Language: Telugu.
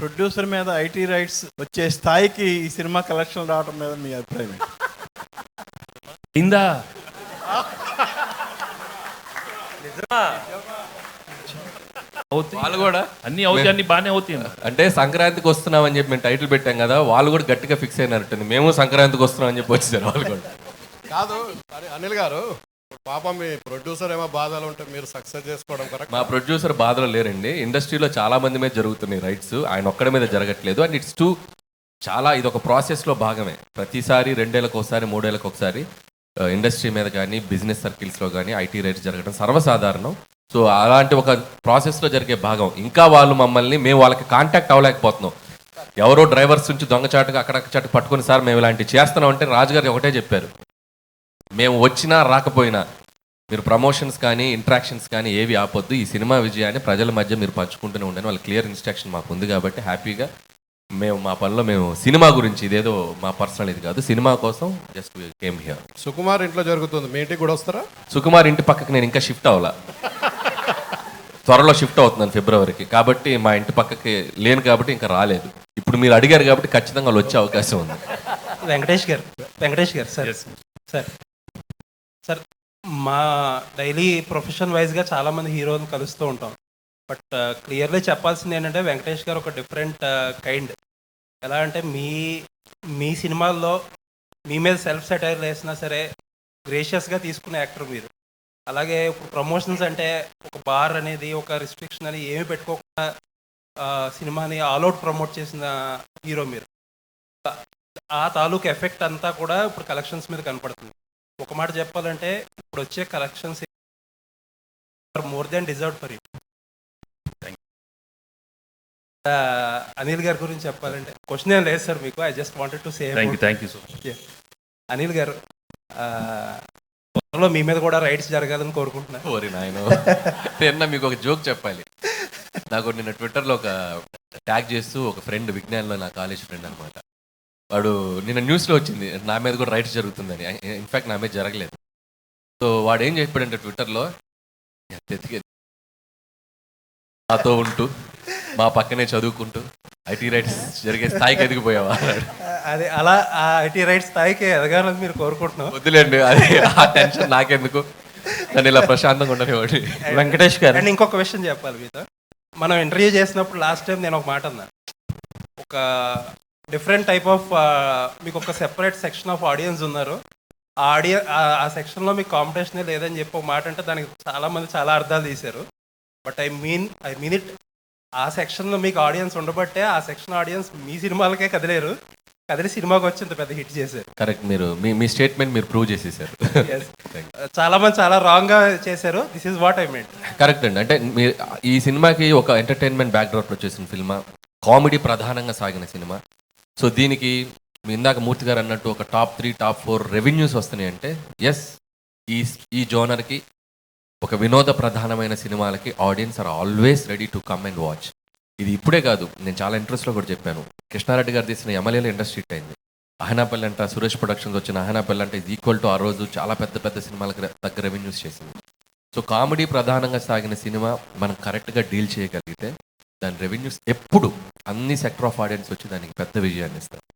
ప్రొడ్యూసర్ మీద ఐటీ రైట్స్ వచ్చే స్థాయికి ఈ సినిమా కలెక్షన్ రావడం మీద మీ అభిప్రాయం ఏంటి? ఇందా వాళ్ళు కూడా అన్ని అవుతాయి, అన్ని బాగానే అవుతాయి. అంటే సంక్రాంతికి వస్తున్నాం అని చెప్పి మేము టైటిల్ పెట్టాం కదా, వాళ్ళు కూడా గట్టిగా ఫిక్స్ అయినట్టుంది. మేము సంక్రాంతికి వస్తున్నాం అని చెప్పి వచ్చేసారు వాళ్ళు కూడా. కాదు అనిల్ గారు, పాపం మీ ప్రొడ్యూసర్ ఏమో బాధలు ఉంటే మీరు సక్సెస్ చేసుకోవడం కరెక్ట్. మా ప్రొడ్యూసర్ బాధలో లేరండి. ఇండస్ట్రీలో చాలా మంది మీద జరుగుతున్నాయి రైట్స్, ఆయన ఒక్కడి మీద జరగట్లేదు. అండ్ ఇట్స్ టూ చాలా ఇది ఒక ప్రాసెస్లో భాగమే. ప్రతిసారి 2 ఏళ్ళకి ఒకసారి 3 ఏళ్ళకి ఒకసారి ఇండస్ట్రీ మీద కానీ బిజినెస్ సర్కిల్స్లో కానీ ఐటీ రైట్స్ జరగడం సర్వసాధారణం. సో అలాంటి ఒక ప్రాసెస్లో జరిగే భాగం. ఇంకా వాళ్ళు మమ్మల్ని, మేము వాళ్ళకి కాంటాక్ట్ అవ్వలేకపోతున్నాం. ఎవరో డ్రైవర్స్ నుంచి దొంగచాటుగా అక్కడక్కడ పట్టుకుని, సార్ మేము ఇలాంటివి చేస్తున్నాం అంటే రాజుగారు ఒకటే చెప్పారు, మేము వచ్చినా రాకపోయినా మీరు ప్రమోషన్స్ కానీ ఇంట్రాక్షన్స్ కానీ ఏవి ఆపొద్దు, ఈ సినిమా విజయాన్ని ప్రజల మధ్య మీరు పంచుకుంటూనే ఉండని వాళ్ళ క్లియర్ ఇన్స్ట్రక్షన్ మాకు ఉంది. కాబట్టి హ్యాపీగా మేము మా పనిలో మేము సినిమా గురించి, ఇదేదో మా పర్సనల్ ఇది కాదు, సినిమా కోసం జస్ట్ కేమ్ హియర్. సుకుమార్ ఇంట్లో జరుగుతుంది, మీ ఇంటికి కూడా వస్తారా? సుకుమార్ ఇంటి పక్కకి నేను ఇంకా షిఫ్ట్ అవ్వాలా, త్వరలో షిఫ్ట్ అవుతున్నాను ఫిబ్రవరికి. కాబట్టి మా ఇంటి పక్కకి లేను కాబట్టి ఇంకా రాలేదు. ఇప్పుడు మీరు అడిగారు కాబట్టి ఖచ్చితంగా వాళ్ళు వచ్చే అవకాశం ఉంది. వెంకటేష్ గారు సార్ సార్ సార్ మా డైలీ ప్రొఫెషన్ వైజ్గా చాలామంది హీరోలను కలుస్తూ ఉంటాం. బట్ క్లియర్లీ చెప్పాల్సింది ఏంటంటే వెంకటేష్ గారు ఒక డిఫరెంట్ కైండ్. ఎలా అంటే మీ సినిమాల్లో మీ మీద సెల్ఫ్ సెటైర్ వేసినా సరే గ్రేషియస్గా తీసుకునే యాక్టర్ మీరు. అలాగే ఇప్పుడు ప్రమోషన్స్ అంటే ఒక బార్ అనేది, ఒక రిస్ట్రిక్షన్ అని ఏమి పెట్టుకోకుండా సినిమాని ఆల్అవుట్ ప్రమోట్ చేసిన హీరో మీరు. ఆ తాలూకు ఎఫెక్ట్ అంతా కూడా ఇప్పుడు కలెక్షన్స్ మీద కనపడుతుంది. ఒక మాట చెప్పాలంటే ఇప్పుడు వచ్చే collections more than deserve for it. Anil గారి గురించి చెప్పాలంటే క్వశ్చన్ ఏం లేదు సార్ మీకు. I just wanted to say thank you so much. Anil గారు, త్వరలో మీ మీద కూడా రైట్స్ జరగాలని కోరుకుంటున్నాను. ఓరి నాయన, నిన్న మీకు ఒక జోక్ చెప్పాలి. నాకు నిన్న ట్విట్టర్లో ఒక ట్యాగ్ చేస్తూ ఒక ఫ్రెండ్, విజ్ఞాన్లో నా కాలేజ్ ఫ్రెండ్ అనమాట, వాడు నిన్న న్యూస్లో వచ్చింది నా మీద కూడా రైట్స్ జరుగుతుందని. ఇన్ఫ్యాక్ట్ నా మీద జరగలేదు. సో వాడు ఏం చెప్పాడంటే ట్విట్టర్లో, నాతో ఉంటూ మా పక్కనే చదువుకుంటూ ఐటీ రైట్స్ జరిగే స్థాయికి ఎదిగిపోయావా అన్నాడు. అదే అలా ఆ ఐటీ రైట్స్ స్థాయికి ఎదగాలని మీరు కోరుకుంటున్నాం. వద్దులేండి, అది ఆ టెన్షన్ నాకెందుకు, నన్ను ఇలా ప్రశాంతంగా ఉండనివ్వండి. వెంకటేష్ గారు, అండ్ ఇంకొక విషయం చెప్పాలి మీతో. మనం ఇంటర్వ్యూ చేసినప్పుడు లాస్ట్ టైం నేను ఒక మాట అన్నా, ఒక డిఫరెంట్ టైప్ ఆఫ్ మీకు ఒక సెపరేట్ సెక్షన్ ఆఫ్ ఆడియన్స్ ఉన్నారు. ఆ సెక్షన్లో మీకు కాంపిటీషనే లేదని చెప్పి ఒక మాట అంటే దానికి చాలామంది చాలా అర్థాలు తీశారు. But I mean it. ఆ సెక్షన్లో మీకు ఆడియన్స్ ఉండబట్టే ఆ సెక్షన్ ఆడియన్స్ మీ సినిమాలకే కదిలి సినిమాకి వచ్చి ఇంత పెద్ద హిట్ చేశారు. కరెక్ట్, మీరు మీ స్టేట్మెంట్ మీరు ప్రూవ్ చేసేసారు. చాలా మంది చాలా రాంగ్గా చేశారు. This is what I meant. Correct అండి. అంటే మీరు ఈ సినిమాకి ఒక ఎంటర్టైన్మెంట్ బ్యాక్డ్రాప్లో చేసిన సినిమా, కామెడీ ప్రధానంగా సాగిన సినిమా. సో దీనికి మీ ఇందాక మూర్తి గారు అన్నట్టు ఒక టాప్ 3 టాప్ 4 రెవెన్యూస్ వస్తున్నాయి అంటే ఎస్, ఈ జోనర్కి, ఒక వినోద ప్రధానమైన సినిమాలకి audience are always ready to come and watch. ఇది ఇప్పుడే కాదు, నేను చాలా ఇంట్రెస్ట్లో కూడా చెప్పాను. కృష్ణారెడ్డి గారు తీసిన ఎమ్మెల్యేలో ఇండస్ట్రీ హిట్ అయింది. అహనాపల్లి అంట, సురేష్ ప్రొడక్షన్స్ వచ్చిన అహనాపల్లి అంటే ఇది ఈక్వల్ టు ఆ రోజు చాలా పెద్ద సినిమాలకు తగ్గ రెవెన్యూస్ చేసింది. సో కామెడీ ప్రధానంగా సాగిన సినిమా మనం కరెక్ట్గా డీల్ చేయగలిగితే దాని రెవెన్యూస్ ఎప్పుడు అన్ని సెక్టర్ ఆఫ్ ఆడియన్స్ వచ్చి దానికి పెద్ద విజయాన్ని ఇస్తారు.